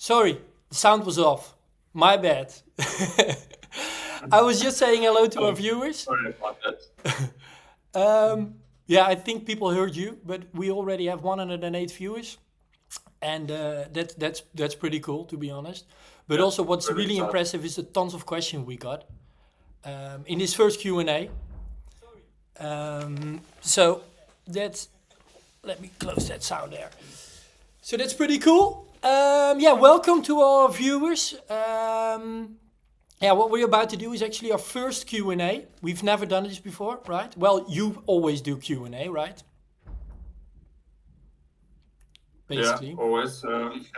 Sorry, the sound was off. My bad. I was just saying hello to our Oh, viewers. sorry about that. Yeah, I think people heard you, but we already have 108 viewers, and that's pretty cool, to be honest. But Yeah, also, what's pretty really excited. impressive is the tons of questions we got in this first Q&A. So that's let me close that sound there. So that's pretty cool. Yeah, welcome to all our viewers. Yeah, what we're about to do is actually our first Q&A. We've never done this before, right? Well, you always do Q&A, right? Yeah, Basically. always.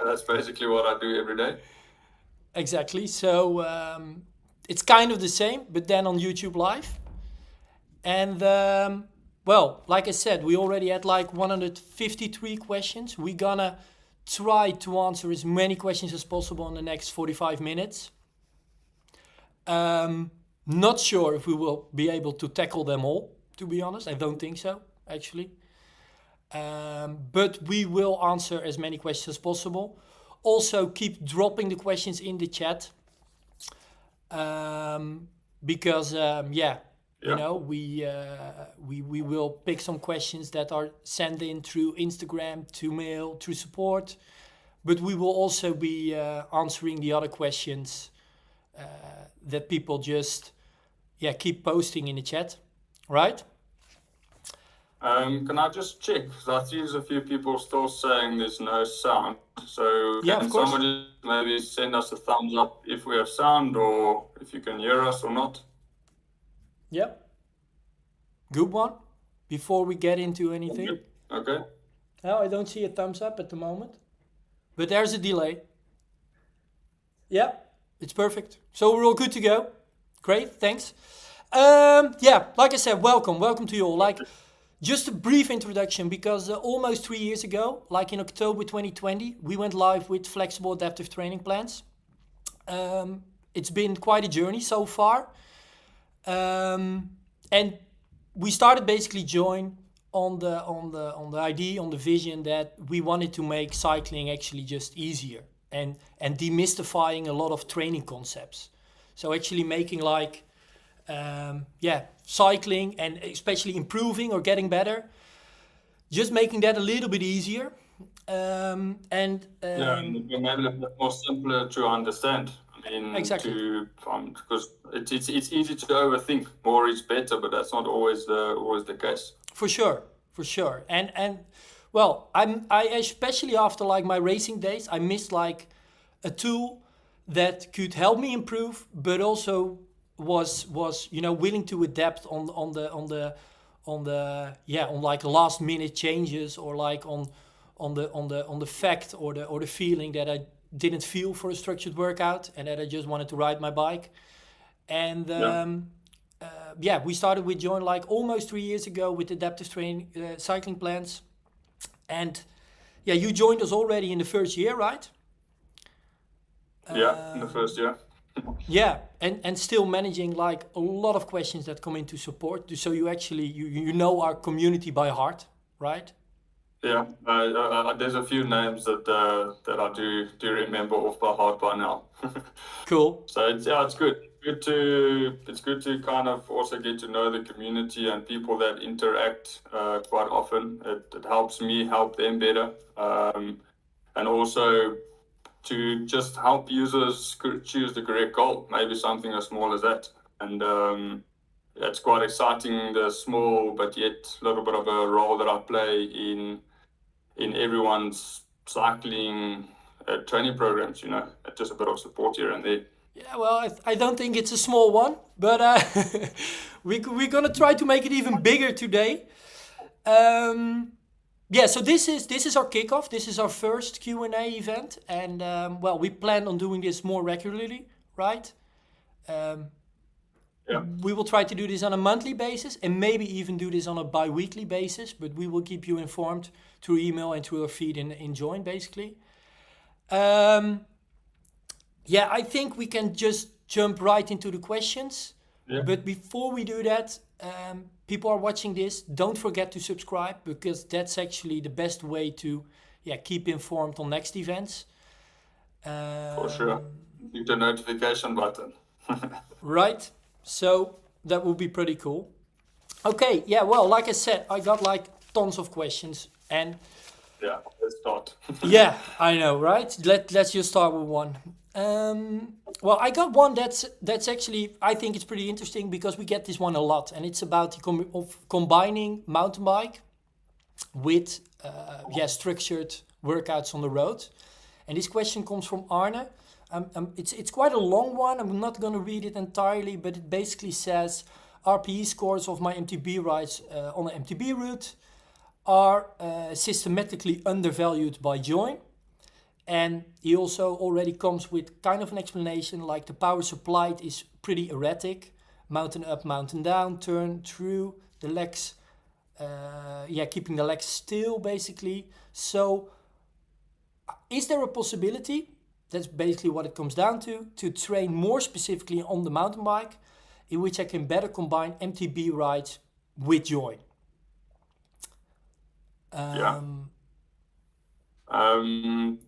That's basically what I do every day. Exactly. So it's kind of the same, but then on YouTube Live. And well, like I said, we already had like 153 questions. We're gonna try to answer as many questions as possible in the next 45 minutes. Not sure if we will be able to tackle them all, to be honest. I don't think so, actually. But we will answer as many questions as possible. Also, keep dropping the questions in the chat. Because, yeah, you Yeah. know, we will pick some questions that are sent in through Instagram, to mail, through support. But we will also be answering the other questions that people just keep posting in the chat, right? Can I just check? 'Cause I see there's a few people still saying there's no sound. So Yeah, can of course. somebody maybe send us a thumbs up if we have sound or if you can hear us or not? Yeah, good one. Before we get into Okay. anything. Okay. No, I don't see a thumbs up at the moment, but there's a delay. Yeah, it's perfect. So we're all good to go. Great, thanks. Yeah, like I said, welcome to you all. Like, just a brief introduction because almost 3 years ago, like in October 2020, we went live with flexible adaptive training plans. It's been quite a journey so far, and we started basically join on the idea, on the vision that we wanted to make cycling actually just easier and demystifying a lot of training concepts. So actually making like cycling and especially improving or getting better, just making that a little bit easier. And Yeah, and maybe a little bit more simpler to understand. I mean, exactly, because it's easy to overthink. More is better, but that's not always the case. for sure, for sure. And well, I especially after like my racing days, I missed like a tool that could help me improve, but also was willing to adapt on like last minute changes, or like on the fact or the feeling that I didn't feel for a structured workout and that I just wanted to ride my bike. And Yeah. we started with Join like almost 3 years ago with adaptive training cycling plans. And yeah, you joined us already in the first year, right? Yeah, in the first year. Yeah, and still managing like a lot of questions that come into support. So you actually you know our community by heart, right? Yeah, there's a few names that I do remember off by heart by now. Cool. So it's good. It's good to kind of also get to know the community and people that interact quite often. It helps me help them better, and also to just help users choose the correct goal. Maybe something as small as that, and it's quite exciting. The small but yet a little bit of a role that I play in everyone's cycling training programs. Just a bit of support here and there. Yeah, well, I don't think it's a small one, but we're gonna try to make it even bigger today. Yeah, so this is our kickoff. This is our first Q&A event, and well, we plan on doing this more regularly, right? Yeah. We will try to do this on a monthly basis and maybe even do this on a bi-weekly basis, but we will keep you informed through email and through our feed in Join, basically. Yeah, I think we can just jump right into the questions. Yeah. But before we do that, people are watching this, don't forget to subscribe, because that's actually the best way to keep informed on next events. For sure. Click the notification button. Right? So that would be pretty cool. Okay, yeah, well, like I said, I got like tons of questions, and Yeah, let's start. yeah, I know, right? Let's just start with one. Well, I got one that's actually, I think it's pretty interesting because we get this one a lot, and it's about the of combining mountain bike with structured workouts on the road. And this question comes from Arne. It's quite a long one. I'm not going to read it entirely, but it basically says RPE scores of my MTB rides on an MTB route are systematically undervalued by Join. And he also already comes with kind of an explanation like the power supplied is pretty erratic. Mountain up, mountain down, turn through the legs. Keeping the legs still basically. So is there a possibility, that's basically what it comes down to train more specifically on the mountain bike in which I can better combine MTB rides with Join?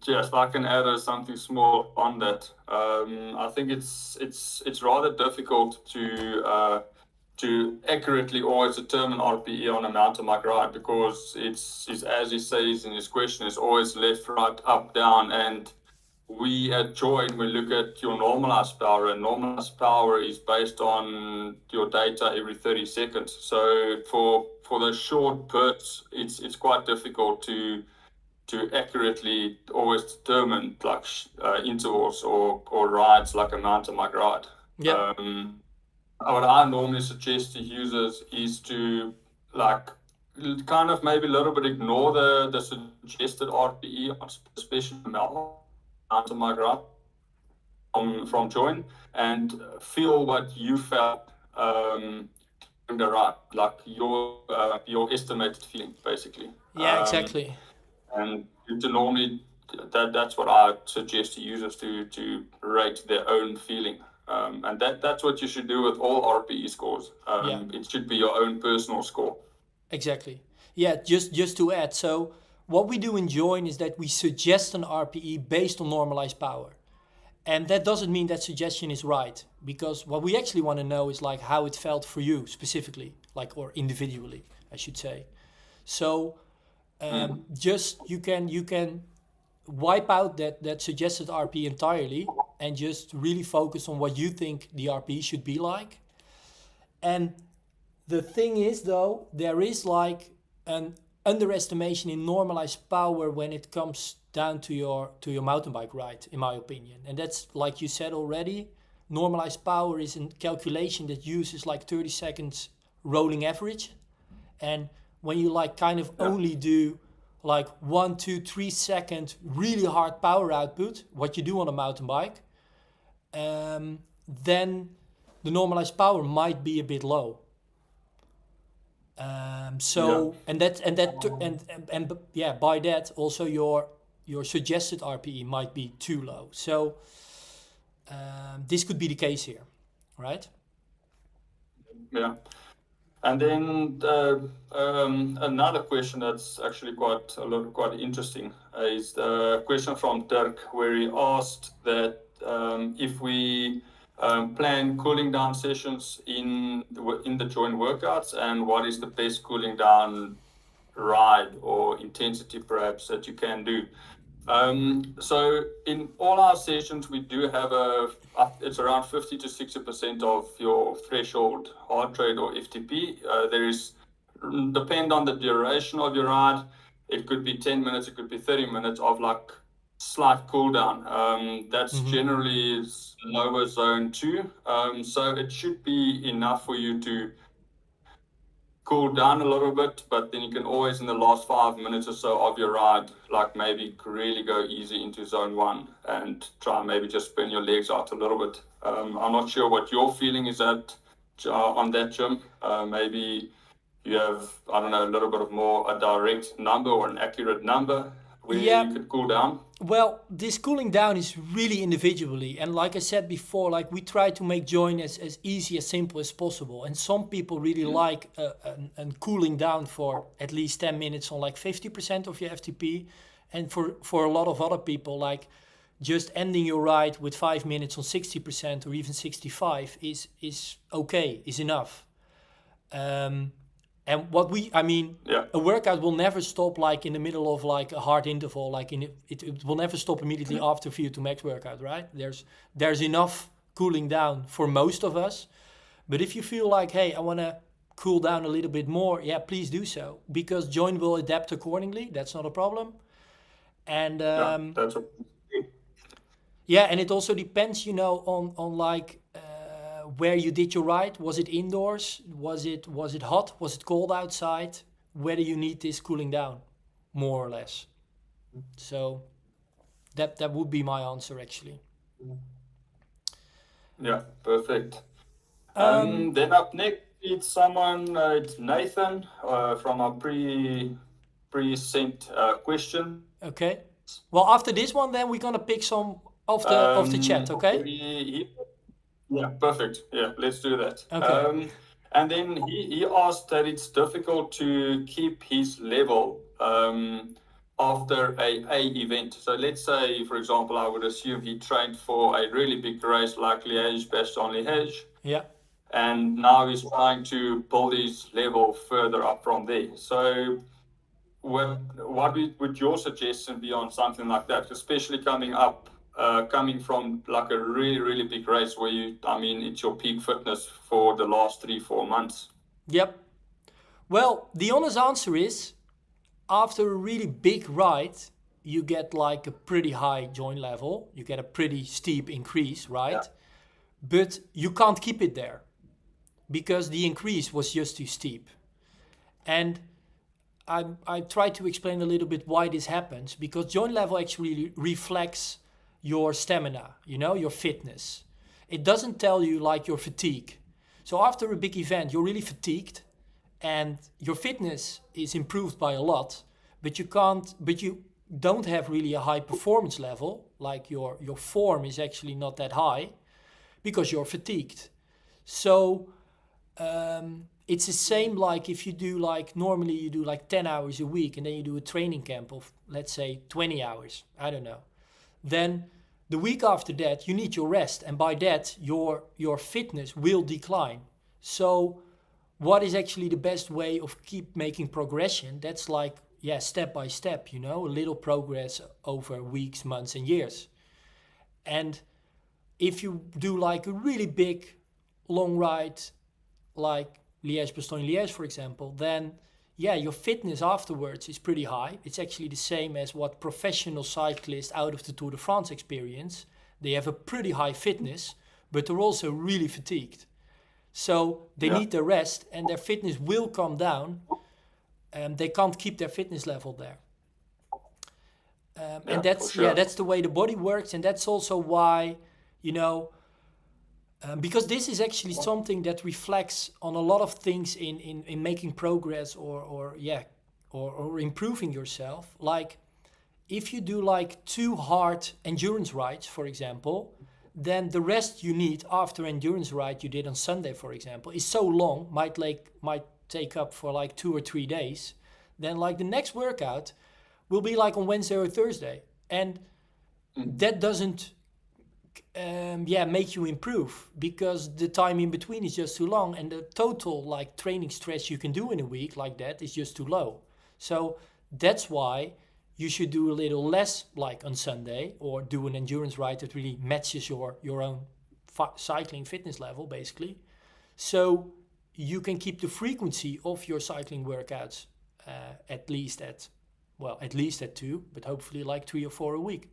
Yes, I can add something small on that. I think it's rather difficult to accurately always determine RPE on a mountain bike ride because it's as he says in his question, it's always left, right, up, down, and we at Join, we look at your normalized power, and normalized power is based on your data every 30 seconds. So for the short bursts, it's quite difficult to accurately always determine like intervals or rides like a mountain bike ride. Yeah. What I normally suggest to users is to like kind of maybe a little bit ignore the suggested RPE, especially mountain bike ride from Join, and feel what you felt in the ride, like your estimated feeling basically. Yeah, exactly. And to normally that's what I suggest to users to rate their own feeling. And that's what you should do with all RPE scores. It should be your own personal score. Exactly. Yeah, just to add, so what we do in Join is that we suggest an RPE based on normalized power. And that doesn't mean that suggestion is right, because what we actually want to know is like how it felt for you specifically, like, or individually, I should say. So just you can wipe out that suggested RP entirely and just really focus on what you think the RP should be like. And the thing is though, there is like an underestimation in normalized power when it comes down to your mountain bike ride, in my opinion. And that's, like you said already, normalized power is a calculation that uses like 30 seconds rolling average. And when you like kind of only do like 1, 2, 3 second really hard power output, what you do on a mountain bike, then the normalized power might be a bit low. By that also your suggested RPE might be too low. So this could be the case here, right? Yeah. And then another question that's actually quite interesting is the question from Dirk, where he asked that if we plan cooling down sessions in the Join workouts, and what is the best cooling down ride or intensity perhaps that you can do. So in all our sessions, we do have it's around 50 to 60% of your threshold heart rate or FTP. There is, depend on the duration of your ride. It could be 10 minutes, it could be 30 minutes of like slight cool down. That's generally lower zone 2. So it should be enough for you to cool down a little bit, but then you can always in the last 5 minutes or so of your ride, like maybe really go easy into zone 1 and try and maybe just spin your legs out a little bit. I'm not sure what your feeling is at on that, Jim. Maybe you have, I don't know, a little bit of more a direct number or an accurate number where you could cool down. Well, this cooling down is really individually, and like I said before, like we try to make Join as easy, as simple as possible. And some people really like a cooling down for at least 10 minutes on like 50% of your FTP, and for a lot of other people, like just ending your ride with 5 minutes on 60% or even 65 is okay, is enough. And Yeah. a workout will never stop like in the middle of like a hard interval, like it will never stop immediately after VO2 max workout, right? There's enough cooling down for most of us. But if you feel like, hey, I want to cool down a little bit more, yeah, please do so, because joint will adapt accordingly. That's not a problem. And That's yeah, and it also depends, on like where you did your ride. Was it indoors? Was it hot? Was it cold outside? Whether you need this cooling down, more or less. So that would be my answer actually. Yeah, perfect. Then up next, it's someone, it's Nathan from our pre-sent question. Okay. Well, after this one, then we're gonna pick some of the chat. Okay. Yeah, perfect. Yeah, let's do that. Okay. And then he asked that it's difficult to keep his level after a event. So let's say, for example, I would assume he trained for a really big race like Liège-Bastogne-Liège. Yeah. And now he's trying to build his level further up from there. So what would your suggestion be on something like that, especially coming from like a really, really big race where it's your peak fitness for the last 3-4 months? Yep. Well, the honest answer is, after a really big ride, you get like a pretty high joint level. You get a pretty steep increase, right? Yeah. But you can't keep it there because the increase was just too steep. And I try to explain a little bit why this happens, because joint level actually reflects your stamina, your fitness. It doesn't tell you like your fatigue. So after a big event, you're really fatigued and your fitness is improved by a lot, but you don't have really a high performance level, like your form is actually not that high because you're fatigued. So it's the same like if you do like, normally you do like 10 hours a week and then you do a training camp of, let's say, 20 hours, I don't know. Then the week after that, you need your rest, and by that, your fitness will decline. So what is actually the best way of keep making progression? That's like, yeah, step by step, a little progress over weeks, months, and years. And if you do like a really big long ride, like Liège-Bastogne-Liège, for example, then yeah, your fitness afterwards is pretty high. It's actually the same as what professional cyclists out of the Tour de France experience. They have a pretty high fitness, but they're also really fatigued. So they need their rest and their fitness will come down. They can't keep their fitness level there. And that's the way the body works. And that's also why, because this is actually something that reflects on a lot of things in making progress or improving yourself. Like if you do like 2 hard endurance rides, for example, then the rest you need after endurance ride you did on Sunday, for example, is so long, might take up for like 2 or 3 days. Then like the next workout will be like on Wednesday or Thursday. And that doesn't make you improve, because the time in between is just too long and the total like training stress you can do in a week like that is just too low. So that's why you should do a little less like on Sunday, or do an endurance ride that really matches your own cycling fitness level basically, so you can keep the frequency of your cycling workouts at least at 2, but hopefully like 3 or 4 a week.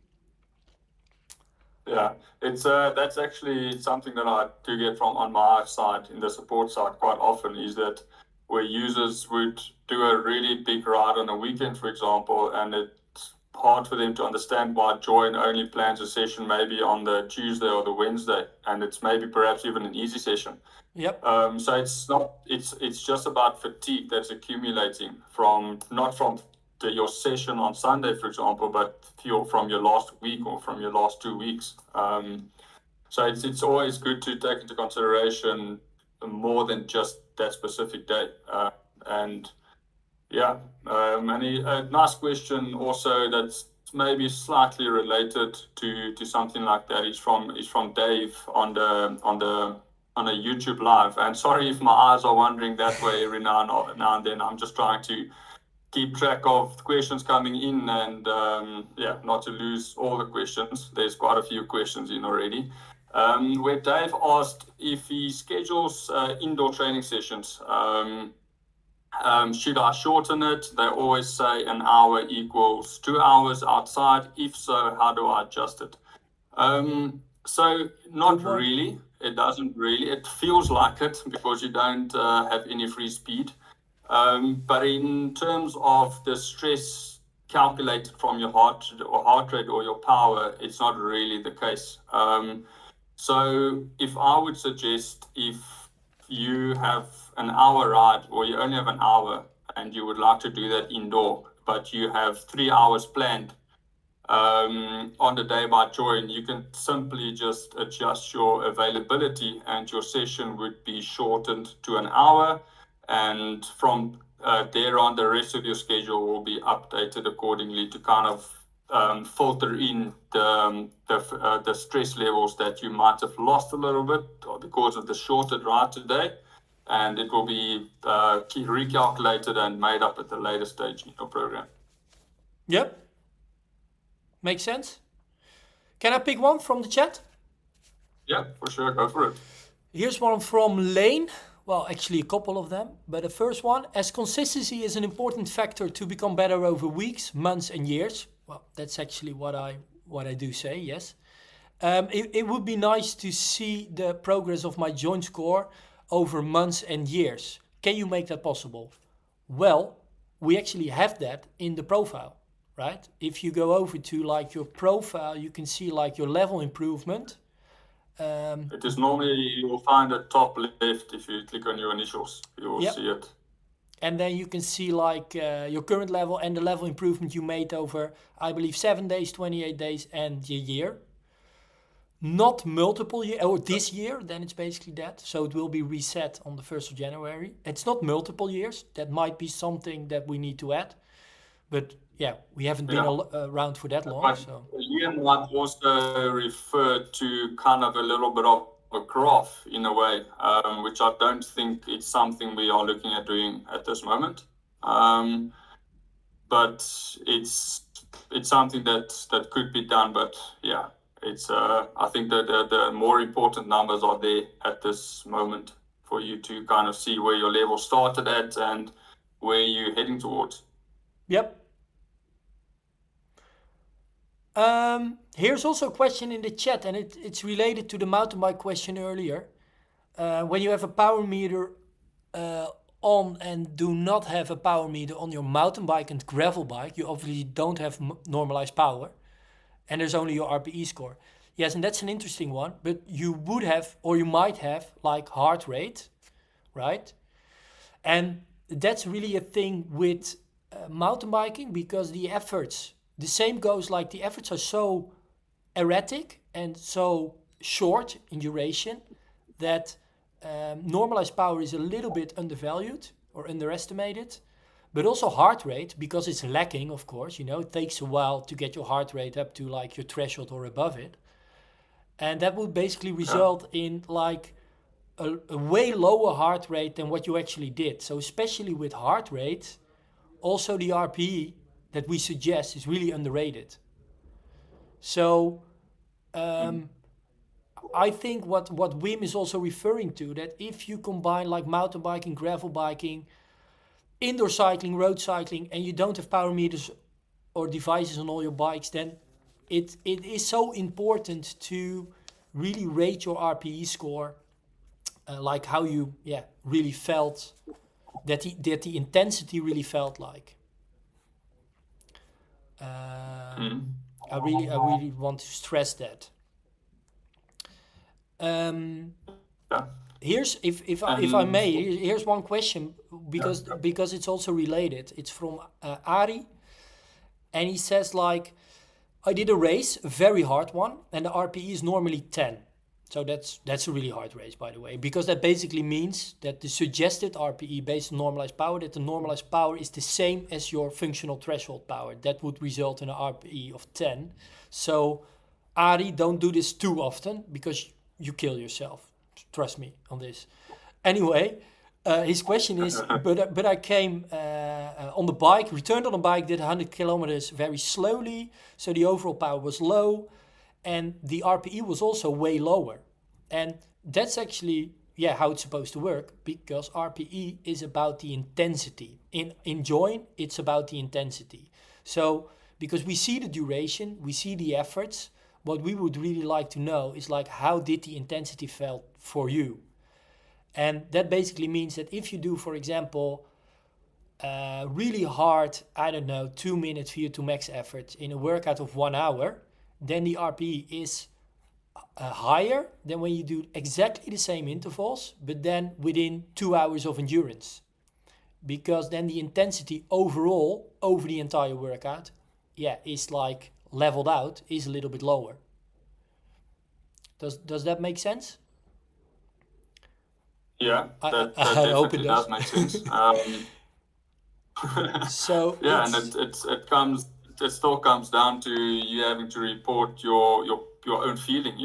Yeah, it's that's actually something that I do get from on my side, in the support side, quite often, is that where users would do a really big ride on a weekend, for example, and it's hard for them to understand why Join only plans a session maybe on the Tuesday or the Wednesday, and it's maybe perhaps even an easy session. Yep. So it's just about fatigue that's accumulating not from your session on Sunday, for example, but from your last week or from your last 2 weeks. So it's always good to take into consideration more than just that specific day. And a nice question also that's maybe slightly related to something like that is from Dave on a YouTube live. And sorry if my eyes are wandering that way every now and then. I'm just trying to keep track of the questions coming in and not to lose all the questions. There's quite a few questions in already. Where Dave asked if he schedules indoor training sessions. Should I shorten it? They always say an hour equals 2 hours outside. If so, how do I adjust it? So not really. It doesn't really. It feels like it because you don't have any free speed. But in terms of the stress calculated from your heart rate or your power, it's not really the case. So if I would suggest, if you have an hour ride or you only have an hour and you would like to do that indoor, but you have 3 hours planned on the day by join, you can simply just adjust your availability and your session would be shortened to an hour. And from there on, the rest of your schedule will be updated accordingly to kind of filter in the stress levels that you might have lost a little bit because of the shorter ride today. And it will be recalculated and made up at the later stage in your program. Yep. Makes sense. Can I pick one from the chat? Yeah, for sure. Go for it. Here's one from Lane. Well, actually a couple of them. But the first one, as consistency is an important factor to become better over weeks, months and years. Well, that's actually what I do say, yes. It would be nice to see the progress of my joint score over months and years. Can you make that possible? Well, we actually have that in the profile, right? If you go over to like your profile, you can see like your level improvement. It is normally, you'll find the top left if you click on your initials, you will see it. And then you can see like your current level and the level improvement you made over, I believe, 7 days, 28 days and your year. Not multiple years, or this year, then it's basically that. So it will be reset on the 1st of January. It's not multiple years. That might be something that we need to add. But yeah, we haven't been around for that long. But so Ian might also refer to kind of a little bit of a graph in a way, which I don't think it's something we are looking at doing at this moment. But it's something that could be done. But yeah, it's I think that the more important numbers are there at this moment for you to kind of see where your level started at and where you're heading towards. Yep. Here's also a question in the chat, and it's related to the mountain bike question earlier. When you have a power meter on and do not have a power meter on your mountain bike and gravel bike, you obviously don't have normalized power, and there's only your RPE score. Yes, and that's an interesting one, but you would have, or you might have, like heart rate, right? And that's really a thing with mountain biking, because the efforts, the same goes like the efforts are so erratic and so short in duration that normalized power is a little bit undervalued or underestimated. But also heart rate, because it's lacking, of course, you know, it takes a while to get your heart rate up to like your threshold or above it. And that would basically result in like a way lower heart rate than what you actually did. So especially with heart rate, also the RPE that we suggest is really underrated. So I think what Wim is also referring to, that if you combine like mountain biking, gravel biking, indoor cycling, road cycling, and you don't have power meters or devices on all your bikes, then it is so important to really rate your RPE score, like how you really felt, that the intensity really felt like. I really want to stress that. Here's if I may, here's one question, because it's also related. It's from Ari, and he says like, I did a race, a very hard one, and the RPE is normally 10. So that's a really hard race, by the way, because that basically means that the suggested RPE based on normalized power, that the normalized power is the same as your functional threshold power. That would result in an RPE of 10. So Ari, don't do this too often because you kill yourself. Trust me on this. Anyway, his question is, but I came on the bike, returned on the bike, did 100 kilometers very slowly, so the overall power was low, and the RPE was also way lower. And that's actually, how it's supposed to work, because RPE is about the intensity. In join, it's about the intensity. So, because we see the duration, we see the efforts, what we would really like to know is like, how did the intensity felt for you? And that basically means that if you do, for example, really hard, 2 minutes VO2 max effort in a workout of 1 hour, then the RPE is higher than when you do exactly the same intervals, but then within 2 hours of endurance. Because then the intensity overall, over the entire workout, is like leveled out, is a little bit lower. Does that make sense? Yeah, that I hope it definitely does make sense. So yeah, and it still comes down to you having to report your own feeling.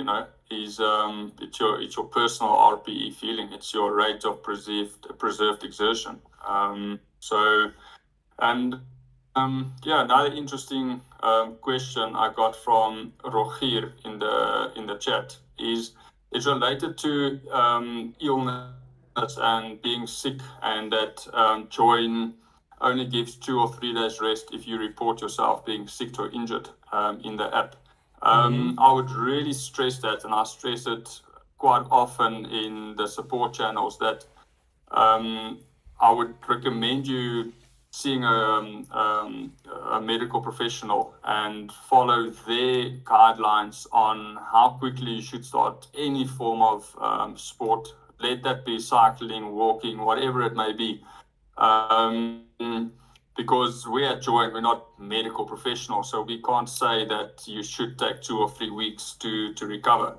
It's your personal RPE feeling. It's your rate of preserved exertion. Another interesting question I got from Rohan in the chat is it's related to illness and being sick, and that join only gives 2 or 3 days rest if you report yourself being sick or injured in the app. I would really stress that, and I stress it quite often in the support channels, that I would recommend you seeing a medical professional and follow their guidelines on how quickly you should start any form of sport. Let that be cycling, walking, whatever it may be. Because we at Join, we're not medical professionals, so we can't say that you should take 2 or 3 weeks to recover.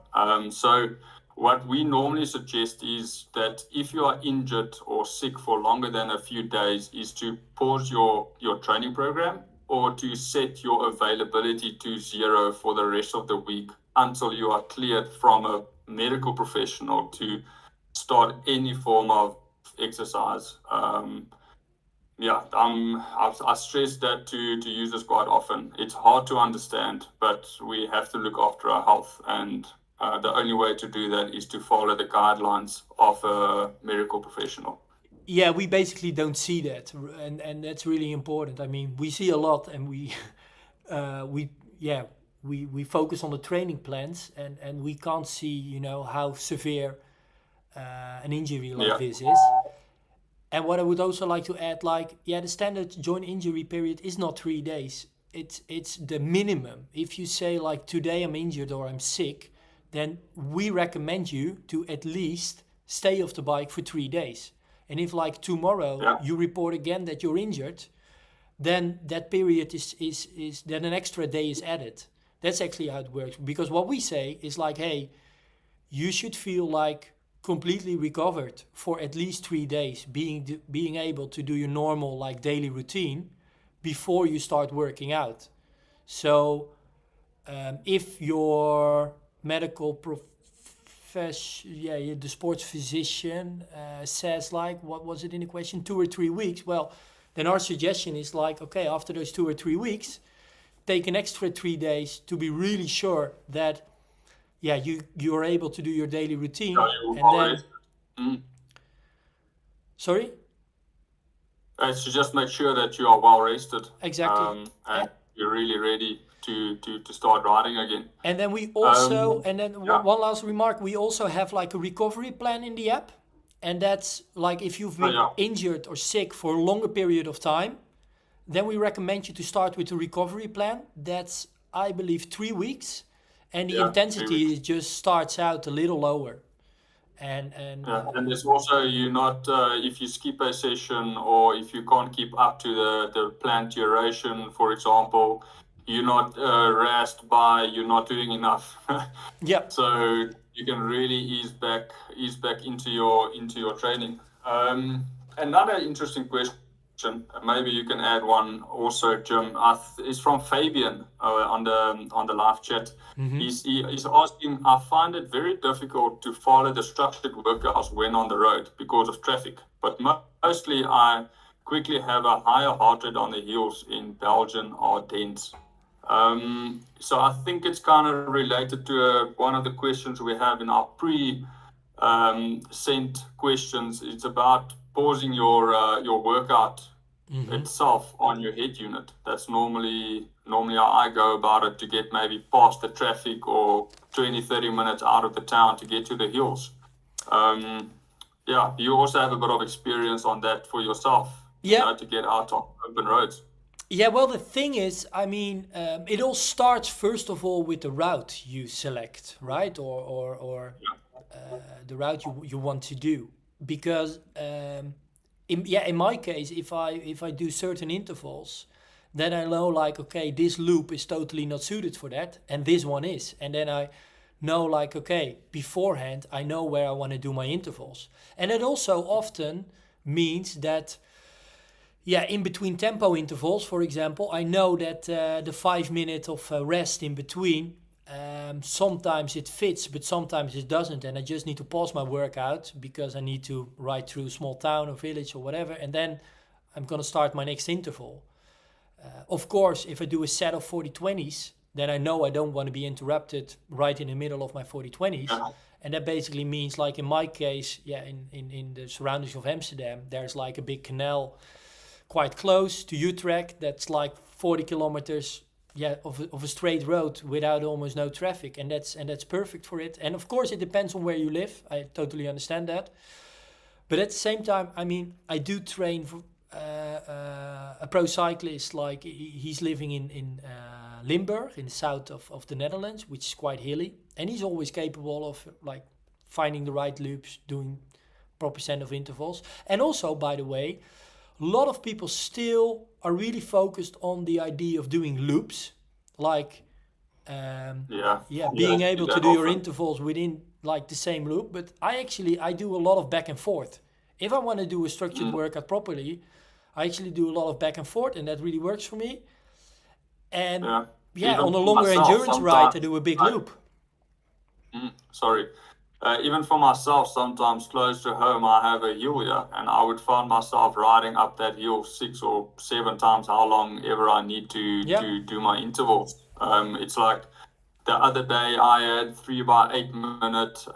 So what we normally suggest is that if you are injured or sick for longer than a few days, is to pause your training program, or to set your availability to 0 for the rest of the week until you are cleared from a medical professional to start any form of exercise. I stress that to users quite often. It's hard to understand, but we have to look after our health, and the only way to do that is to follow the guidelines of a medical professional. Yeah, we basically don't see that, and that's really important. I mean, we see a lot, and we focus on the training plans, and we can't see, how severe an injury like this is. And what I would also like to add, the standard joint injury period is not 3 days. It's the minimum. If you say today I'm injured or I'm sick, then we recommend you to at least stay off the bike for 3 days. And if tomorrow you report again that you're injured, then that period is then an extra day is added. That's actually how it works. Because what we say is hey, you should feel completely recovered for at least 3 days, being able to do your normal daily routine before you start working out. So if your medical the sports physician says what was it in the question, 2 or 3 weeks, well, then our suggestion is okay, after those 2 or 3 weeks, take an extra 3 days to be really sure that you're able to do your daily routine. Sorry? So just make sure that you are well rested. Exactly. And you're really ready to start riding again. And then we also, one last remark, we also have a recovery plan in the app. And that's if you've been injured or sick for a longer period of time, then we recommend you to start with a recovery plan. That's, I believe, 3 weeks. And the intensity just starts out a little lower. And there's also, you not if you skip a session, or if you can't keep up to the planned duration, for example, you're not harassed by you're not doing enough. Yeah. So you can really ease back into your training. Another interesting question, maybe you can add one also, Jim. Is from Fabian on the live chat. He's asking, I find it very difficult to follow the structured workouts when on the road because of traffic, but mostly I quickly have a higher heart rate on the hills in Belgian Ardennes. So I think it's kind of related to one of the questions we have in our sent questions. It's about pausing your workout itself on your head unit. That's normally how I go about it, to get maybe past the traffic or 20-30 minutes out of the town to get to the hills. You also have a bit of experience on that for yourself, to get out on open roads. Yeah, well, the thing is, I mean, it all starts first of all with the route you select, right? Or the route you want to do, because in my case, if I do certain intervals, then I know, like, okay, this loop is totally not suited for that, and this one is, and then I know, like, okay, beforehand I know where I want to do my intervals, and it also often means that, in between tempo intervals, for example, I know that the 5 minutes of rest in between, sometimes it fits, but sometimes it doesn't. And I just need to pause my workout because I need to ride through a small town or village or whatever. And then I'm going to start my next interval. Of course, if I do a set of 40-20s, then I know I don't want to be interrupted right in the middle of my 40-20s. And that basically means, like in my case, in the surroundings of Amsterdam, there's like a big canal quite close to Utrecht. That's like 40 kilometers of a straight road without almost no traffic, and that's perfect for it. And of course it depends on where you live. I totally understand that, but at the same time, I mean, I do train for a pro cyclist. Like, he's living in Limburg, in the south of the Netherlands, which is quite hilly, and he's always capable of, like, finding the right loops, doing proper set of intervals. And also, by the way, a lot of people still are really focused on the idea of doing loops, like being able to do your intervals within, like, the same loop. But I do a lot of back and forth. If I want to do a structured workout properly, I actually do a lot of back and forth, and that really works for me. And on a longer endurance ride, I do a big loop. Even for myself, sometimes close to home, I have a hill here, and I would find myself riding up that hill 6 or 7 times, how long ever I need to do my intervals. It's like the other day I had 3 by 8 minute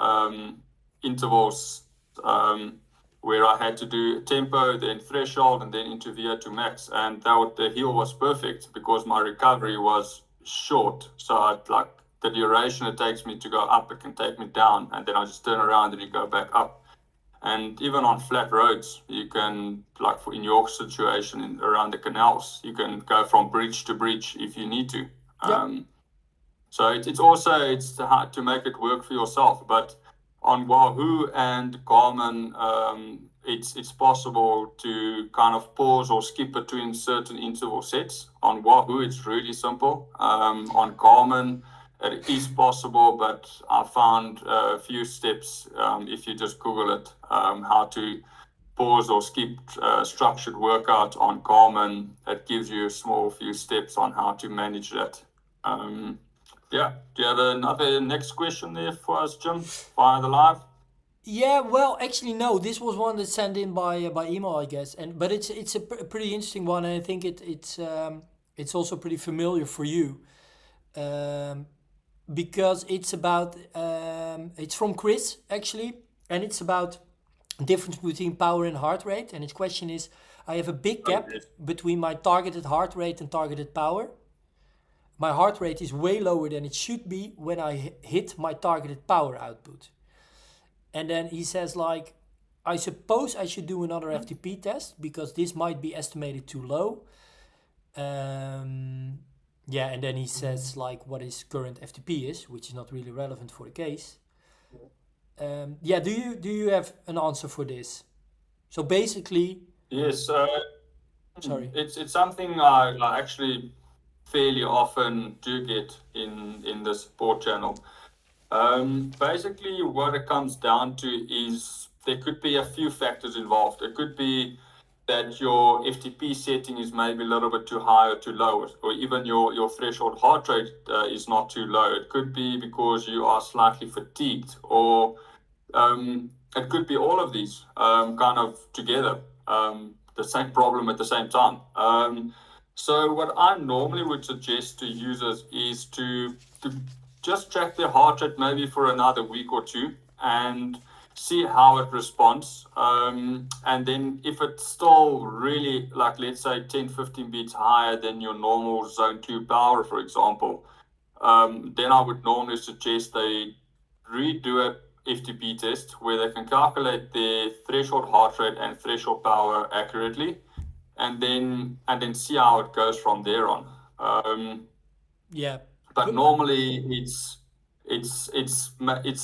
intervals, where I had to do tempo, then threshold, and then into VO2 max, and the hill was perfect because my recovery was short. So I'd like, the duration it takes me to go up, it can take me down, and then I just turn around and you go back up. And even on flat roads, you can, like in your situation around the canals, you can go from bridge to bridge if you need to. So it's hard to make it work for yourself. But on Wahoo and Garmin, it's possible to kind of pause or skip between certain interval sets. On Wahoo, it's really simple. On Garmin, it is possible, but I found a few steps, if you just Google it, how to pause or skip structured workout on Garmin. It gives you a small few steps on how to manage that. Do you have another next question there for us, Jim, via the live? Yeah, well, actually, no. This was one that's sent in by email, I guess, but it's a pretty interesting one, and I think it's also pretty familiar for you. Because it's about, it's from Chris, actually, and it's about the difference between power and heart rate. And his question is, I have a big gap between my targeted heart rate and targeted power. My heart rate is way lower than it should be when I hit my targeted power output. And then he says, like, I suppose I should do another FTP test because this might be estimated too low. And then he says, like, what his current FTP is, which is not really relevant for the case. Do you have an answer for this? So basically, yes. Sorry. It's something I actually fairly often do get in the support channel. Basically, what it comes down to is there could be a few factors involved. It could be that your FTP setting is maybe a little bit too high or too low, or even your threshold heart rate is not too low. It could be because you are slightly fatigued, or it could be all of these kind of together, the same problem at the same time. So what I normally would suggest to users is to just track their heart rate maybe for another week or two and see how it responds. And then if it's still really, like, let's say 10, 15 beats higher than your normal zone 2 power, for example, then I would normally suggest they redo a FTP test where they can calculate their threshold heart rate and threshold power accurately, and then see how it goes from there on. Yeah. But normally it's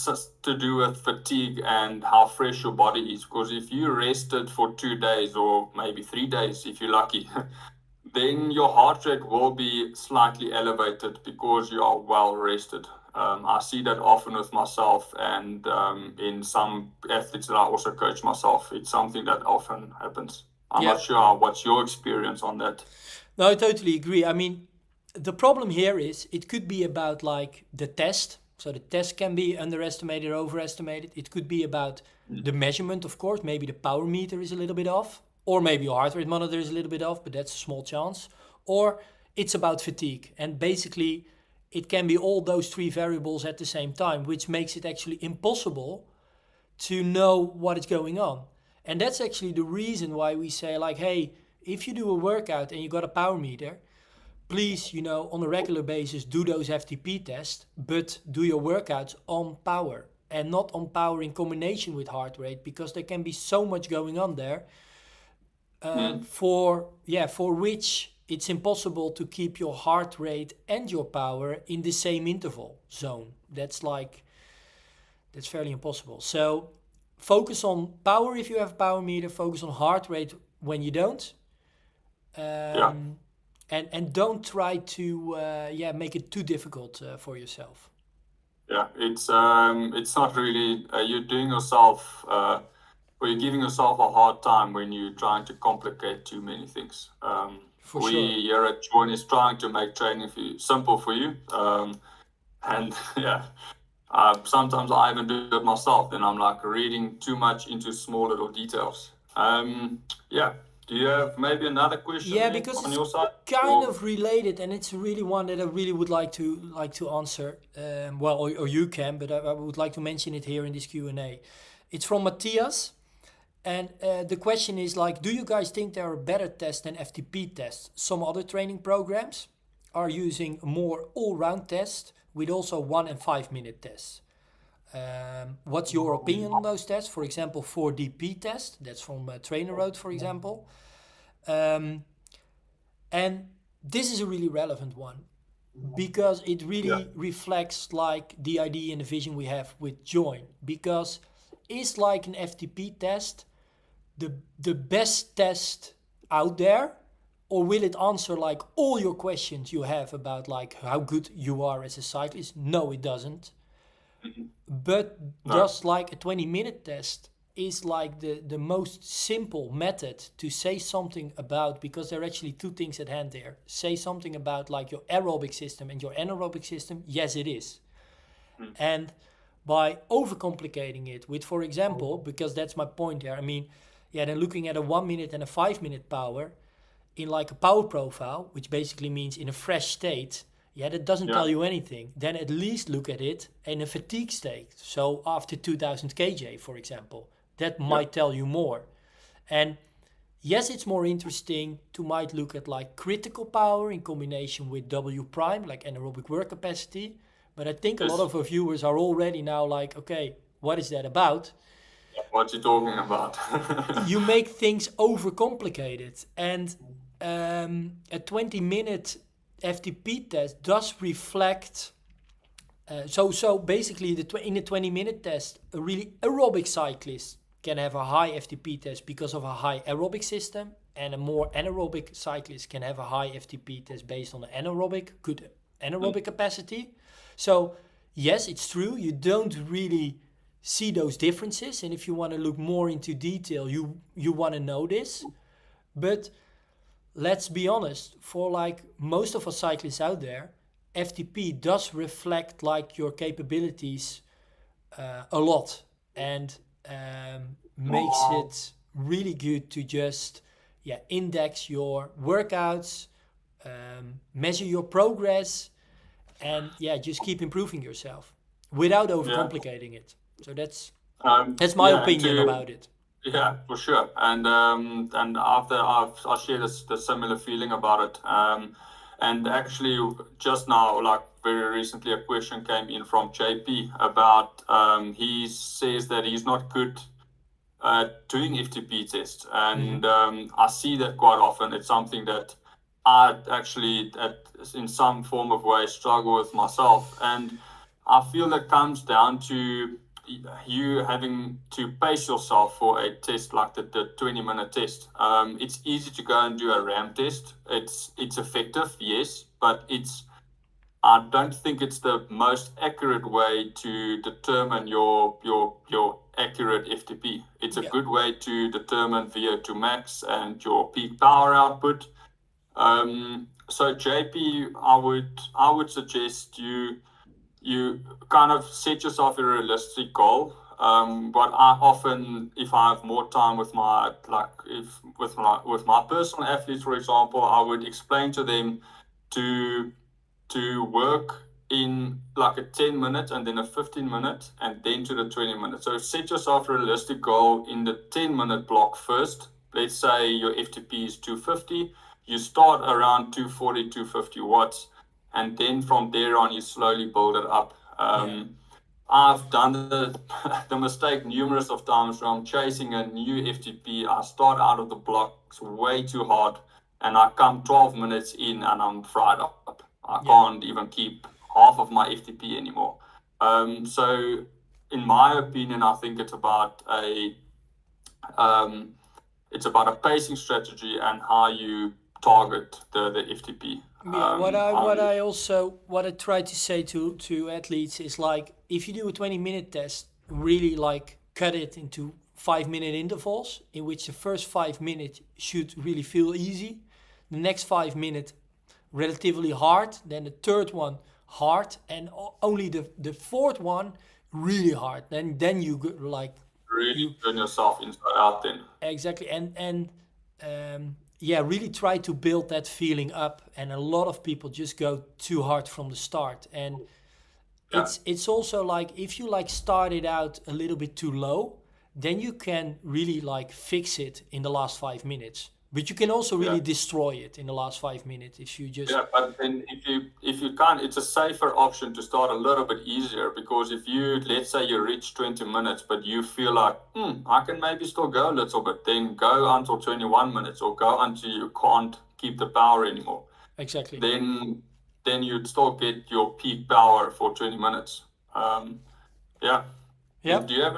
just to do with fatigue and how fresh your body is. Because if you rested for 2 days or maybe 3 days, if you're lucky, then your heart rate will be slightly elevated because you are well rested. I see that often with myself and in some athletes that I also coach myself. It's something that often happens. I'm Yeah. not sure what's your experience on that. No, I totally agree. I mean, the problem here is it could be about like the test. So the test can be underestimated or overestimated. It could be about the measurement, of course. Maybe the power meter is a little bit off, or maybe your heart rate monitor is a little bit off, but that's a small chance. Or it's about fatigue. And basically, it can be all those three variables at the same time, which makes it actually impossible to know what is going on. And that's actually the reason why we say, like, hey, if you do a workout and you got a power meter, please, on a regular basis, do those FTP tests, but do your workouts on power and not on power in combination with heart rate, because there can be so much going on there for which it's impossible to keep your heart rate and your power in the same interval zone. That's fairly impossible. So focus on power if you have a power meter, focus on heart rate when you don't. And don't try to make it too difficult for yourself. Yeah, it's not really you're doing yourself or you're giving yourself a hard time when you're trying to complicate too many things. For we sure. here at Join is trying to make training for you simple for you, and yeah. Sometimes I even do it myself, and I'm like reading too much into small little details. Do you have maybe another question Because on it's your side? kind of related, and it's really one that I really would like to answer. Or you can, but I would like to mention it here in this Q&A. It's from Matthias, and the question is like, do you guys think there are better tests than FTP tests? Some other training programs are using more all-round tests with also 1 and 5 minute tests. What's your opinion on those tests? For example, 4DP test, that's from Trainer Road, for example. And this is a really relevant one because it really reflects like the idea and the vision we have with Join. Because is like an FTP test the best test out there, or will it answer like all your questions you have about like how good you are as a cyclist? No, it doesn't. But just like a 20-minute test is like the most simple method to say something about, because there are actually two things at hand there. Say something about like your aerobic system and your anaerobic system. Yes, it is. And by overcomplicating it with, for example, because that's my point there, I mean, then looking at a 1 minute and a 5 minute power in like a power profile, which basically means in a fresh state, that doesn't tell you anything. Then at least look at it in a fatigue state. So after 2000 kJ, for example, that might tell you more. And yes, it's more interesting to might look at like critical power in combination with W prime, like anaerobic work capacity. But I think a lot of our viewers are already now like, okay, what is that about? What you talking about? You make things overcomplicated. And a 20-minute FTP test does reflect. So basically, in the 20-minute test, a really aerobic cyclist can have a high FTP test because of a high aerobic system, and a more anaerobic cyclist can have a high FTP test based on the good anaerobic capacity. So yes, it's true. You don't really see those differences, and if you want to look more into detail, you want to know this. But let's be honest, for like most of us cyclists out there, FTP does reflect like your capabilities a lot, and makes it really good to just index your workouts, measure your progress, and just keep improving yourself without overcomplicating it. So that's my opinion about it. Yeah, for sure. And after I share the similar feeling about it. And actually, just now, like very recently, a question came in from JP about he says that he's not good doing FTP tests, and I see that quite often. It's something that I actually, in some form of way, struggle with myself, and I feel that comes down to you having to pace yourself for a test like the 20-minute test. It's easy to go and do a RAM test. It's effective, yes, but I don't think it's the most accurate way to determine your accurate FTP. It's a good way to determine VO2 max and your peak power output. So JP, I would suggest you kind of set yourself a realistic goal. But I often, if I have more time with my with my personal athletes, for example, I would explain to them to work in like a 10-minute and then a 15-minute and then to the 20-minute. So set yourself a realistic goal in the 10-minute block first. Let's say your FTP is 250. You start around 240, 250 watts, and then from there on you slowly build it up. I've done the mistake numerous of times where I'm chasing a new FTP. I start out of the blocks way too hard, and I come 12 minutes in and I'm fried up. I can't even keep half of my FTP anymore. So in my opinion, I think it's about a pacing strategy and how you target the FTP. What I try to say to athletes is like, if you do a 20-minute test, really like cut it into 5-minute intervals, in which the first 5 minutes should really feel easy, the next 5 minutes relatively hard, then the third one hard, and only the fourth one really hard. Then you like really turn yourself inside out then. Exactly, and really try to build that feeling up. And a lot of people just go too hard from the start, and it's also like, if you like started out a little bit too low, then you can really like fix it in the last 5 minutes. But you can also really destroy it in the last 5 minutes if you just... Yeah, but then if you can't, it's a safer option to start a little bit easier, because if you, let's say you reach 20 minutes, but you feel like, I can maybe still go a little bit, then go until 21 minutes or go until you can't keep the power anymore. Exactly. Then you'd still get your peak power for 20 minutes. Do you have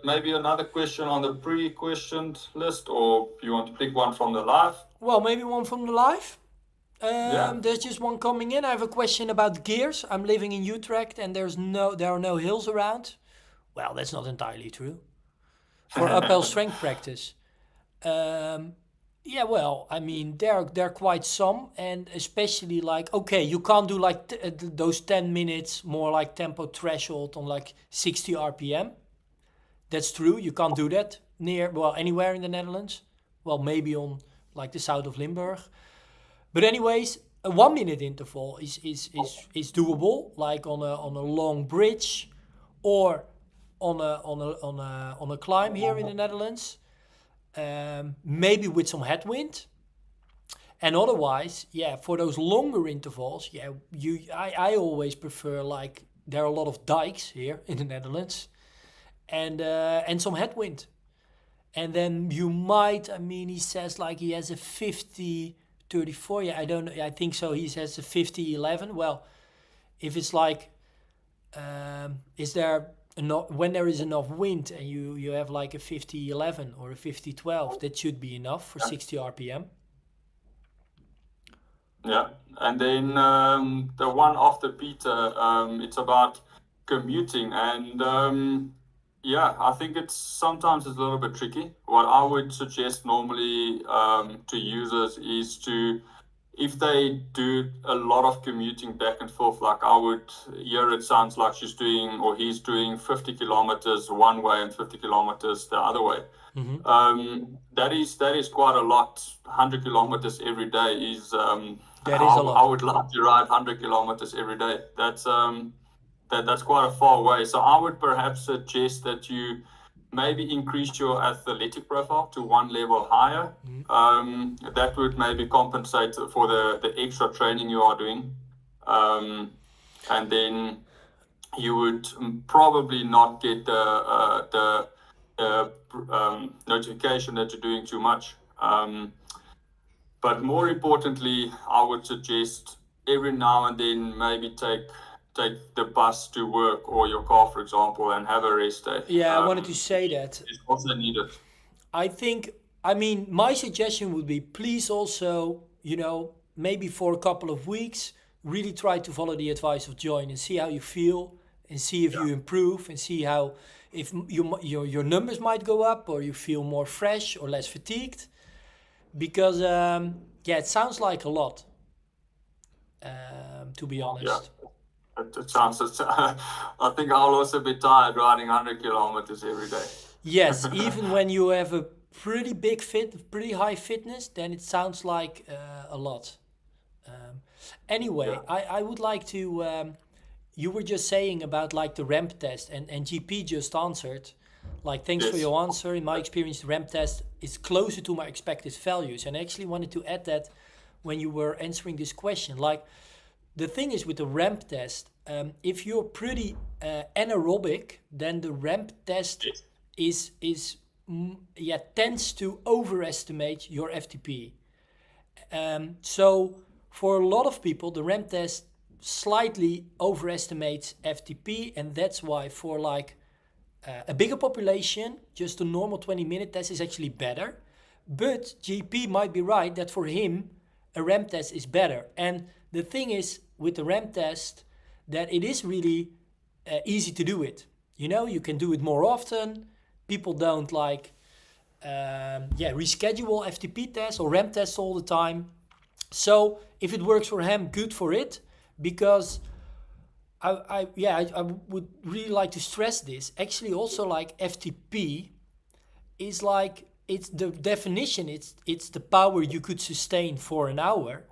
maybe another question on the pre-questioned list, or you want to pick one from the live? Well, maybe one from the live. There's just one coming in. I have a question about gears. I'm living in Utrecht and there are no hills around. Well, that's not entirely true. For uphill strength practice. Well, I mean, there are quite some, and especially like, okay, you can't do like those 10 minutes, more like tempo threshold on like 60 RPM. That's true. You can't do that anywhere in the Netherlands. Well, maybe on like the south of Limburg. But anyways, a 1 minute interval is doable, like on a long bridge, or on a climb here in the Netherlands. Maybe with some headwind. And otherwise, for those longer intervals, I always prefer, like, there are a lot of dikes here in the Netherlands, and some headwind. And then you might, I mean, he says like he has a 50-34. Yeah, I don't know. I think so. He says a 50-11. Well, if it's like, is there enough, when there is enough wind and you have like a 50-11 or a 50-12, that should be enough for 60 RPM. Yeah, and then the one after Peter, it's about commuting, and yeah, I think sometimes it's a little bit tricky. What I would suggest normally to users is to, if they do a lot of commuting back and forth, like I would hear, it sounds like she's doing or he's doing 50 kilometers one way and 50 kilometers the other way. That is quite a lot. 100 kilometers every day is That is a lot. I would like to ride 100 kilometers every day. That's quite a far away. So I would perhaps suggest that you maybe increase your athletic profile to one level higher. That would maybe compensate for the extra training you are doing. And then you would probably not get the notification that you're doing too much. But more importantly, I would suggest every now and then maybe take the bus to work or your car, for example, and have a rest day. Yeah, I wanted to say that. It's also needed. I mean, my suggestion would be, please also, maybe for a couple of weeks, really try to follow the advice of Join and see how you feel and see if you improve and see how, if your numbers might go up or you feel more fresh or less fatigued. Because, it sounds like a lot, to be honest. Yeah. It sounds, I think I'll also be tired riding 100 kilometers every day. Yes, even when you have a pretty high fitness, then it sounds like a lot. Anyway, I would like to, you were just saying about like the ramp test and GP just answered, like, thanks for your answer. In my experience, the ramp test is closer to my expected values. And I actually wanted to add that when you were answering this question, like, the thing is with the ramp test, if you're pretty anaerobic, then the ramp test tends to overestimate your FTP. So for a lot of people, the ramp test slightly overestimates FTP, and that's why for like a bigger population, just a normal 20-minute test is actually better. But GP might be right that for him, a ramp test is better. And the thing is with the ramp test that it is really easy to do it. You can do it more often. People don't reschedule FTP tests or ramp tests all the time. So if it works for him, good for it. Because I would really like to stress this. Actually, also like FTP is like, it's the definition. It's the power you could sustain for an hour.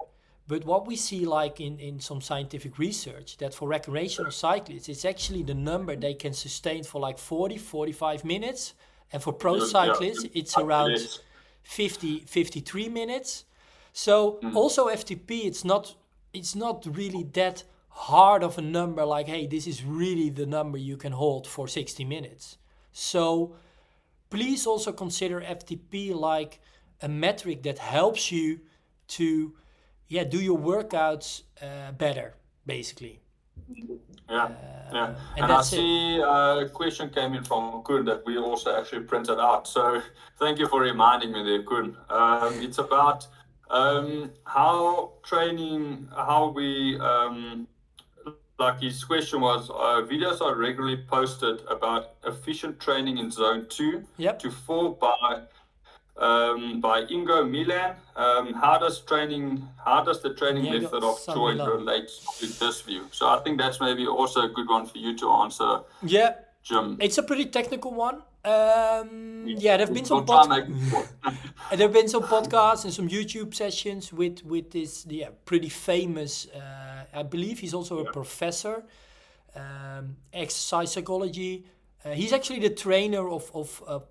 But what we see like in some scientific research, that for recreational cyclists, it's actually the number they can sustain for like 40, 45 minutes. And for pro cyclists, it's around 53 minutes. So also FTP, it's not really that hard of a number like, hey, this is really the number you can hold for 60 minutes. So please also consider FTP like a metric that helps you to do your workouts better, basically. And I see a question came in from Kun that we also actually printed out. So thank you for reminding me there, Kun. It's about like his question was, videos are regularly posted about efficient training in zone 2 to 4 by Ingo Milan. How does the training method of Join relate to this view? So I think that's maybe also a good one for you to answer. Yeah, Jim. It's a pretty technical one. There've been some podcasts and some YouTube sessions with this pretty famous. I believe he's also a professor, exercise psychology. He's actually the trainer of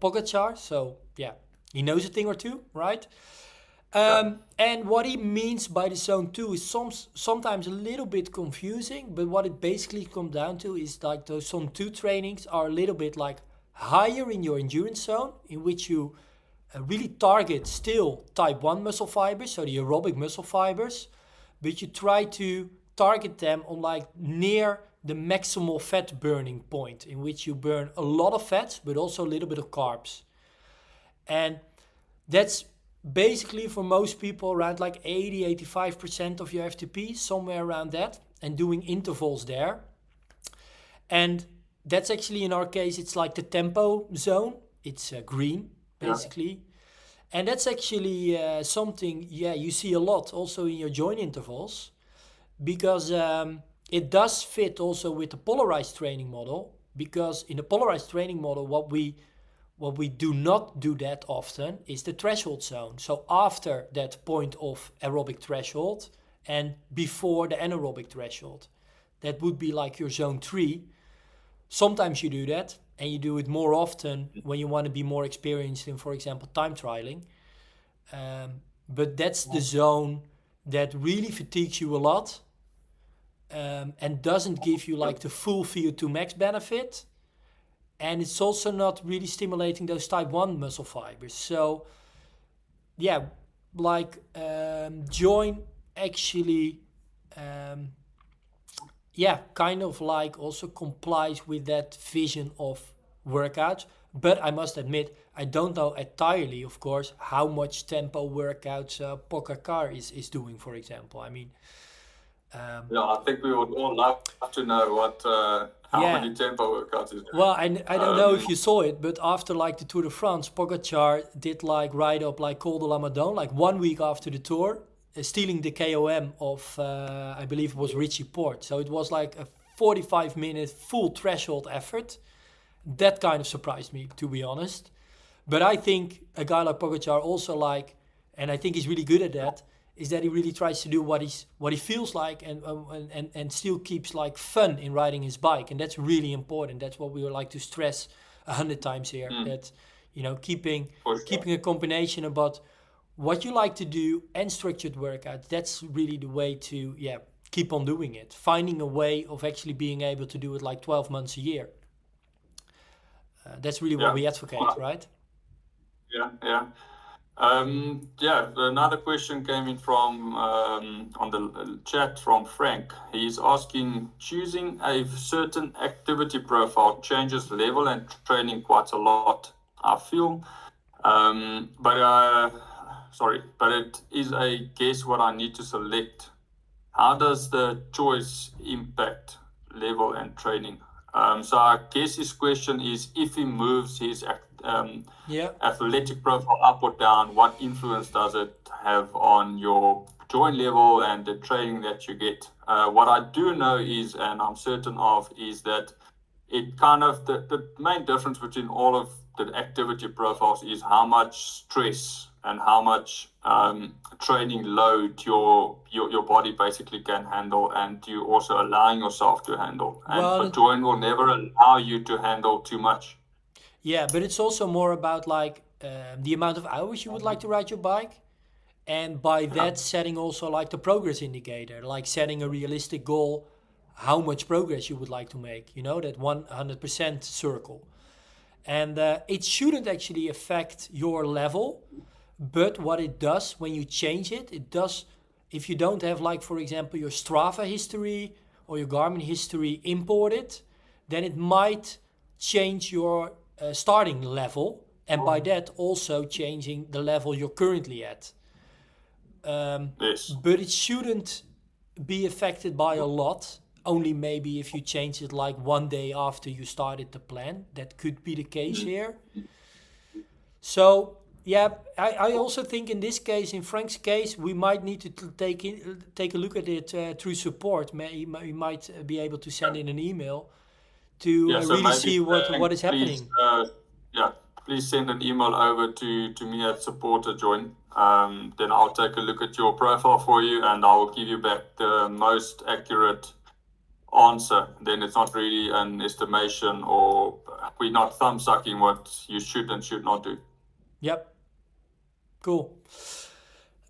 Pogacar, so he knows a thing or two, right? And what he means by the zone 2 is sometimes a little bit confusing, but what it basically comes down to is like those zone 2 trainings are a little bit like higher in your endurance zone, in which you really target still type 1 muscle fibers, so the aerobic muscle fibers, but you try to target them on like near the maximal fat burning point, in which you burn a lot of fats, but also a little bit of carbs. And that's basically for most people around like 80-85% of your FTP, somewhere around that, and doing intervals there. And that's actually in our case, it's like the tempo zone. It's green, basically. And that's actually something, you see a lot also in your joint intervals, because it does fit also with the polarized training model. Because in the polarized training model, what we do not do that often is the threshold zone. So after that point of aerobic threshold and before the anaerobic threshold, that would be like your zone 3. Sometimes you do that, and you do it more often when you want to be more experienced in, for example, time trialing. But that's the zone that really fatigues you a lot, and doesn't give you like the full VO2 max benefit. And it's also not really stimulating those type 1 muscle fibers. So, join actually, kind of like also complies with that vision of workouts. But I must admit, I don't know entirely, of course, how much tempo workouts Pogacar is doing, for example. I mean, I think we would all love to know what how many tempo workouts is doing. Well, I don't know if you saw it, but after like the Tour de France, Pogacar did like ride up like Col de la Madone, like 1 week after the Tour, stealing the KOM of, I believe it was Richie Porte. So it was like a 45-minute full threshold effort. That kind of surprised me, to be honest. But I think a guy like Pogacar also like, and I think he's really good at that, is that he really tries to do what he feels like, and still keeps like fun in riding his bike, and that's really important. That's what we would like to stress 100 times here. That keeping a combination about what you like to do and structured workouts. That's really the way to keep on doing it. Finding a way of actually being able to do it like 12 months a year. That's really what we advocate, right? Yeah. Another question came in from on the chat from Frank. He's asking, choosing a certain activity profile changes level and training quite a lot, I feel. But it is a guess what I need to select. How does the choice impact level and training? So I guess his question is, if he moves his athletic profile up or down, what influence does it have on your joint level and the training that you get? What I do know is, and I'm certain of, is that it kind of, the main difference between all of the activity profiles is how much stress and how much training load your body basically can handle, and you also allowing yourself to handle. And the joint will never allow you to handle too much. Yeah, but it's also more about like the amount of hours you would like to ride your bike, and by that setting also like the progress indicator, like setting a realistic goal, how much progress you would like to make, that 100% circle. And it shouldn't actually affect your level, but what it does when you change it does, if you don't have like, for example, your Strava history or your Garmin history imported, then it might change your starting level, and by that also changing the level you're currently at. Yes. But it shouldn't be affected by a lot. Only maybe if you change it like 1 day after you started the plan. That could be the case here. So I also think in this case, in Frank's case, we might need to take a look at it through support. We might be able to send in an email to really see what is happening. Please send an email over to me at support@join. Then I'll take a look at your profile for you, and I will give you back the most accurate answer. Then it's not really an estimation, or we're not thumb sucking what you should and should not do. Yep. Cool.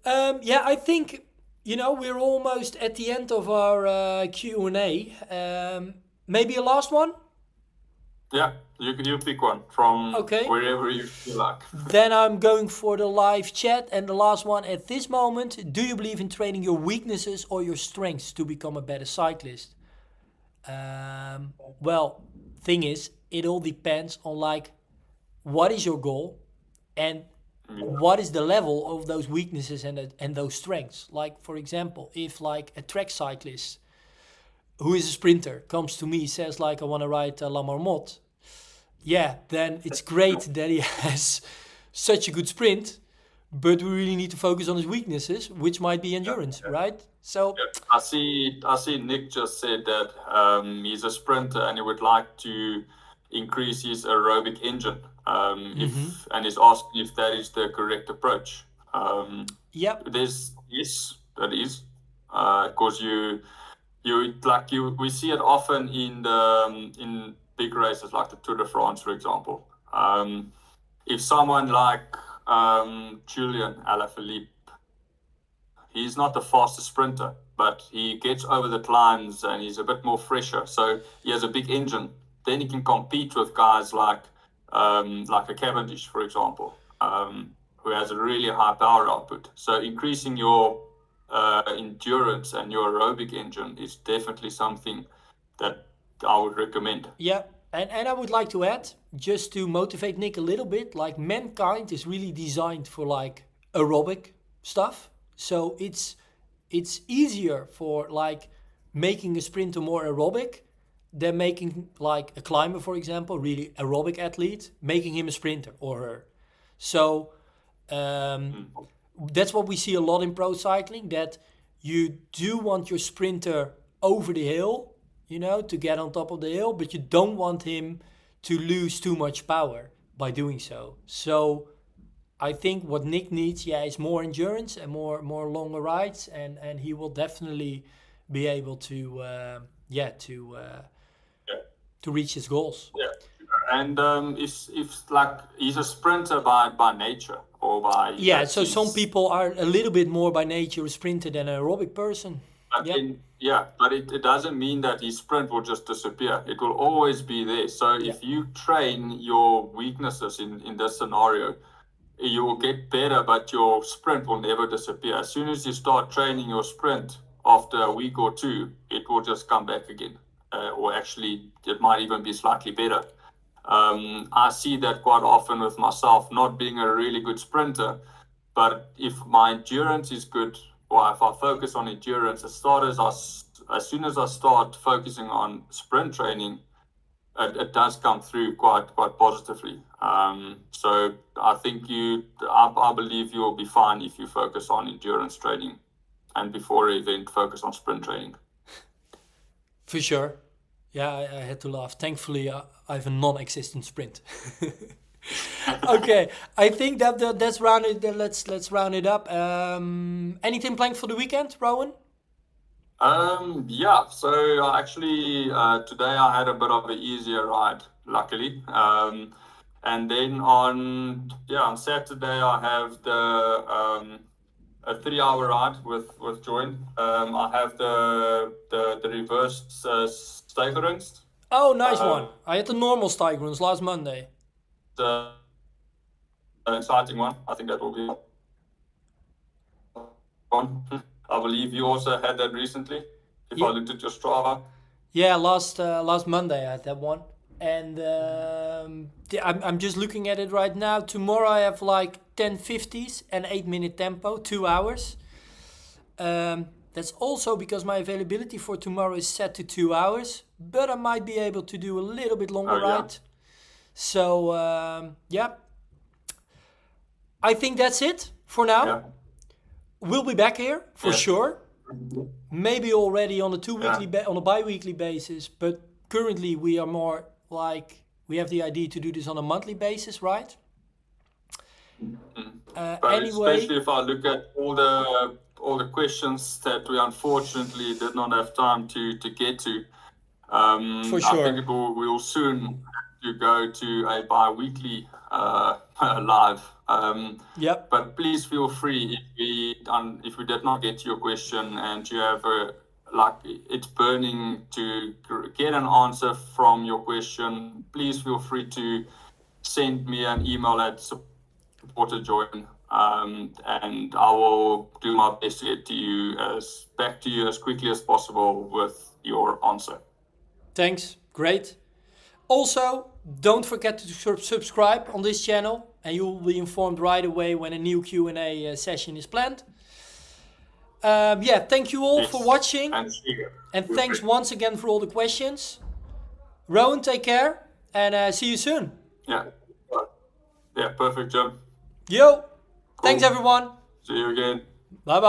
I think we're almost at the end of our Q&A. Maybe a last one? Yeah, you pick one from wherever you feel like. Then I'm going for the live chat, and the last one at this moment. Do you believe in training your weaknesses or your strengths to become a better cyclist? Well, thing is, it all depends on like what is your goal and what is the level of those weaknesses and those strengths. Like, for example, if like a track cyclist who is a sprinter comes to me, says like, I want to ride La Marmotte, yeah, then it's great that he has such a good sprint, but we really need to focus on his weaknesses, which might be endurance, right? So I see Nick just said that he's a sprinter and he would like to increase his aerobic engine. And he's asking if that is the correct approach. yeah, Yes, that is. Because we see it often in big races like the Tour de France, for example. If someone like Julian Alaphilippe, he's not the fastest sprinter, but he gets over the climbs and he's a bit more fresher. So he has a big engine. Then he can compete with guys like a Cavendish, for example, who has a really high power output. So increasing your endurance and your aerobic engine is definitely something that I would recommend. Yeah, and I would like to add, just to motivate Nick a little bit, like mankind is really designed for like aerobic stuff. So it's easier for like making a sprinter more aerobic than making like a climber, for example, really aerobic athlete, making him a sprinter or her. So that's what we see a lot in pro cycling, that you do want your sprinter over the hill, you know, to get on top of the hill, but you don't want him to lose too much power by doing so. So I think what Nick needs, is more endurance and more longer rides, and he will definitely be able to to reach his goals. Yeah, and if like he's a sprinter by nature or by So some people are a little bit more by nature a sprinter than an aerobic person. But it doesn't mean that his sprint will just disappear. It will always be there. So if you train your weaknesses in this scenario, you will get better, but your sprint will never disappear. As soon as you start training your sprint, after a week or two, it will just come back again. Or actually, it might even be slightly better. I see that quite often with myself, not being a really good sprinter, but if my endurance is good, or if I focus on endurance, as soon as I start focusing on sprint training, it does come through quite positively. So I think I believe you will be fine if you focus on endurance training, and before an event, focus on sprint training. For sure. Yeah, I had to laugh. Thankfully, I have a non-existent sprint. Okay, I think that's rounded. Let's round it up. Anything planned for the weekend, Rohan? So actually today I had a bit of an easier ride, luckily. And then on Saturday I have a 3-hour ride with Join. I have the reversed steigerings. Oh, nice one. I had the normal steigerings last Monday. The exciting one. I think that will be fun. I believe you also had that recently, if I looked at your Strava. Yeah, last Monday I had that one. And I'm just looking at it right now. Tomorrow I have like 10:50s and 8-minute tempo, 2 hours. That's also because my availability for tomorrow is set to 2 hours, but I might be able to do a little bit longer ride. So, I think that's it for now. Yeah. We'll be back here for sure. Maybe already on a on a bi-weekly basis, but currently we are more like, we have the idea to do this on a monthly basis, right? But anyway, especially if I look at all the questions that we unfortunately did not have time to get to. For sure. I think we will soon have to go to a bi-weekly live. But please feel free if we did not get to your question and you have it's burning to get an answer from your question, please feel free to send me an email at support@join, and I will do my best to get back to you as quickly as possible with your answer. Thanks. Great. Also, don't forget to subscribe on this channel, and you will be informed right away when a new Q&A session is planned. Yeah, thank you all for watching. And see you. And thanks once again for all the questions. Rohan, take care and see you soon. Yeah. Yeah, perfect, Jim. Yo, thanks everyone. See you again. Bye bye.